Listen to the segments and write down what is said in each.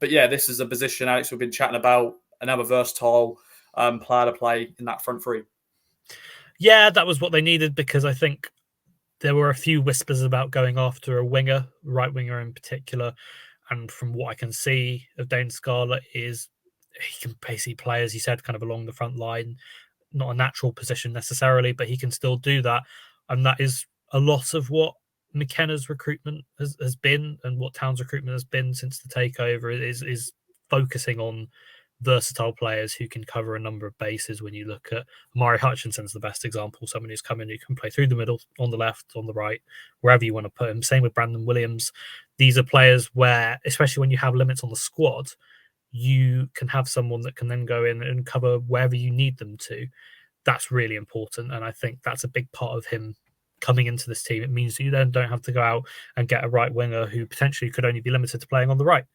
But yeah, this is a position, Alex, we've been chatting about, another versatile player to play in that front three. Yeah, that was what they needed, because I think there were a few whispers about going after a winger, right winger in particular. And from what I can see of Dane Scarlett is he can basically play, as you said, kind of along the front line. Not a natural position necessarily, but he can still do that. And that is a lot of what McKenna's recruitment has been, and what Town's recruitment has been since the takeover, is focusing on versatile players who can cover a number of bases. When you look at Amari Hutchinson's the best example, someone who's come in who can play through the middle, on the left, on the right, wherever you want to put him. Same with Brandon Williams. These are players where, especially when you have limits on the squad, you can have someone that can then go in and cover wherever you need them to. That's really important. And I think that's a big part of him coming into this team. It means that you then don't have to go out and get a right winger who potentially could only be limited to playing on the right.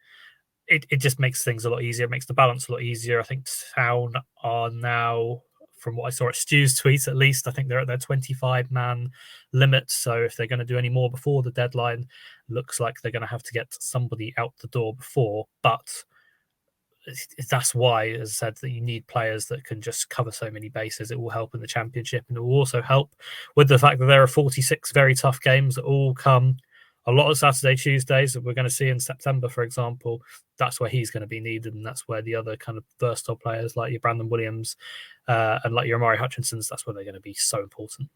It just makes things a lot easier. It makes the balance a lot easier. I think Town are now, from what I saw at Stu's tweets, at least, I think they're at their 25-man limit. So if they're going to do any more before the deadline, looks like they're going to have to get somebody out the door before. But that's why, as I said, that you need players that can just cover so many bases. It will help in the Championship, and it will also help with the fact that there are 46 very tough games that all come a lot of Saturday, Tuesdays that we're going to see in September, for example. That's where he's going to be needed, and that's where the other kind of versatile players like your Brandon Williams and like your Amari Hutchinsons, that's where they're going to be so important.